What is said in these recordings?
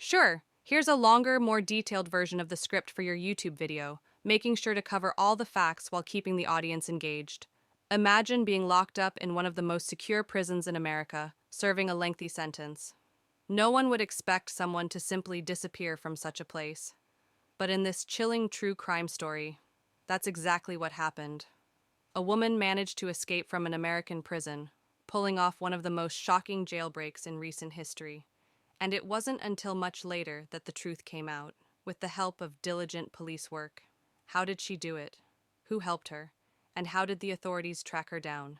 Sure, here's a longer, more detailed version of the script for your YouTube video, making sure to cover all the facts while keeping the audience engaged. Imagine being locked up in one of the most secure prisons in America, serving a lengthy sentence. No one would expect someone to simply disappear from such a place. But in this chilling true crime story, that's exactly what happened. A woman managed to escape from an American prison, pulling off one of the most shocking jailbreaks in recent history. And it wasn't until much later that the truth came out, with the help of diligent police work. How did she do it? Who helped her? And how did the authorities track her down?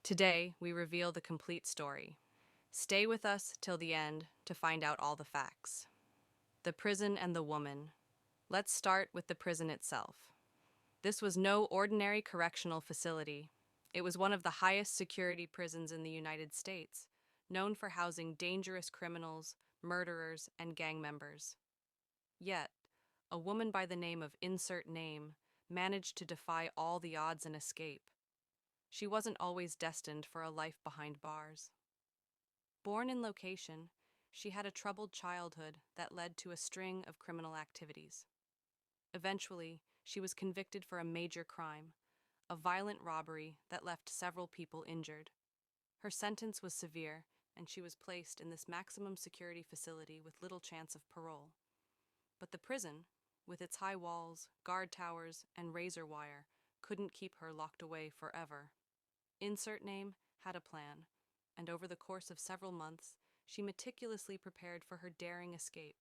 Today, we reveal the complete story. Stay with us till the end to find out all the facts. The prison and the woman. Let's start with the prison itself. This was no ordinary correctional facility. It was one of the highest security prisons in the United States, known for housing dangerous criminals, murderers, and gang members. Yet, a woman by the name of Insert Name managed to defy all the odds and escape. She wasn't always destined for a life behind bars. Born in location, she had a troubled childhood that led to a string of criminal activities. Eventually, she was convicted for a major crime, a violent robbery that left several people injured. Her sentence was severe, and she was placed in this maximum security facility with little chance of parole. But the prison, with its high walls, guard towers, and razor wire, couldn't keep her locked away forever. Insert Name had a plan, and over the course of several months, she meticulously prepared for her daring escape.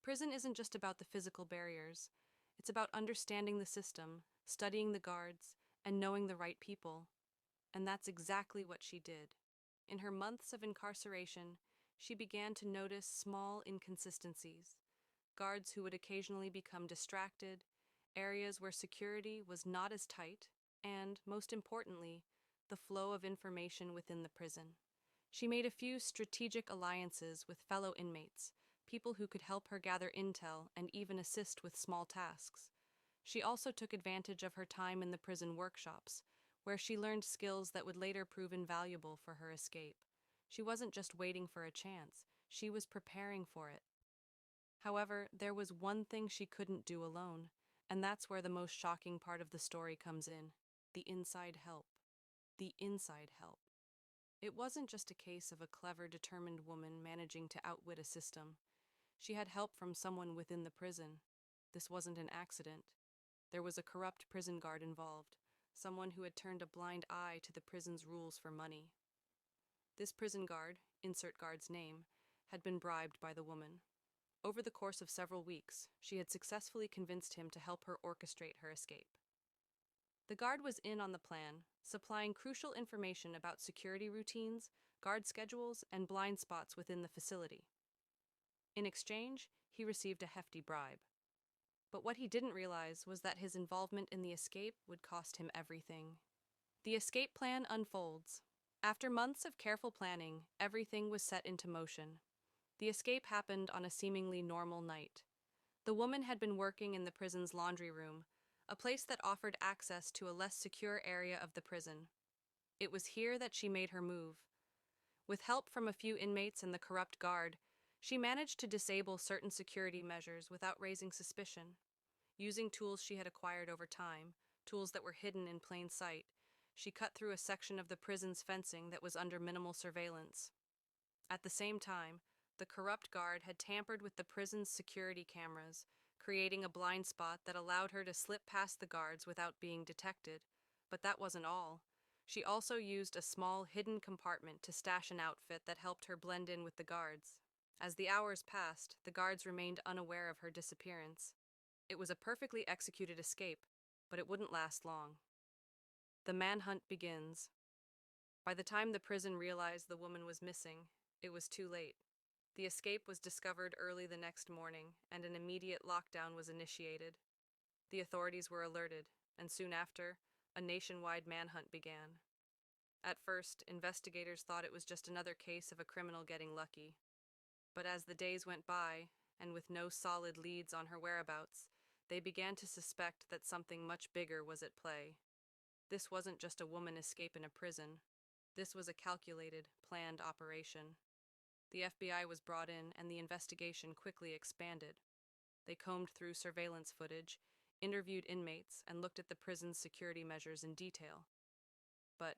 Prison isn't just about the physical barriers. It's about understanding the system, studying the guards, and knowing the right people. And that's exactly what she did. In her months of incarceration, she began to notice small inconsistencies. Guards who would occasionally become distracted, areas where security was not as tight, and, most importantly, the flow of information within the prison. She made a few strategic alliances with fellow inmates, people who could help her gather intel and even assist with small tasks. She also took advantage of her time in the prison workshops, where she learned skills that would later prove invaluable for her escape. She wasn't just waiting for a chance, she was preparing for it. However, there was one thing she couldn't do alone, and that's where the most shocking part of the story comes in: the inside help. The inside help. It wasn't just a case of a clever, determined woman managing to outwit a system. She had help from someone within the prison. This wasn't an accident. There was a corrupt prison guard involved, someone who had turned a blind eye to the prison's rules for money. This prison guard, insert guard's name, had been bribed by the woman. Over the course of several weeks, she had successfully convinced him to help her orchestrate her escape. The guard was in on the plan, supplying crucial information about security routines, guard schedules, and blind spots within the facility. In exchange, he received a hefty bribe. But what he didn't realize was that his involvement in the escape would cost him everything. The escape plan unfolds. After months of careful planning, everything was set into motion. The escape happened on a seemingly normal night. The woman had been working in the prison's laundry room, a place that offered access to a less secure area of the prison. It was here that she made her move. With help from a few inmates and the corrupt guard, she managed to disable certain security measures without raising suspicion. Using tools she had acquired over time, tools that were hidden in plain sight, she cut through a section of the prison's fencing that was under minimal surveillance. At the same time, the corrupt guard had tampered with the prison's security cameras, creating a blind spot that allowed her to slip past the guards without being detected. But that wasn't all. She also used a small, hidden compartment to stash an outfit that helped her blend in with the guards. As the hours passed, the guards remained unaware of her disappearance. It was a perfectly executed escape, but it wouldn't last long. The manhunt begins. By the time the prison realized the woman was missing, it was too late. The escape was discovered early the next morning, and an immediate lockdown was initiated. The authorities were alerted, and soon after, a nationwide manhunt began. At first, investigators thought it was just another case of a criminal getting lucky. But as the days went by, and with no solid leads on her whereabouts, they began to suspect that something much bigger was at play. This wasn't just a woman escaping a prison. This was a calculated, planned operation. The FBI was brought in, and the investigation quickly expanded. They combed through surveillance footage, interviewed inmates, and looked at the prison's security measures in detail. But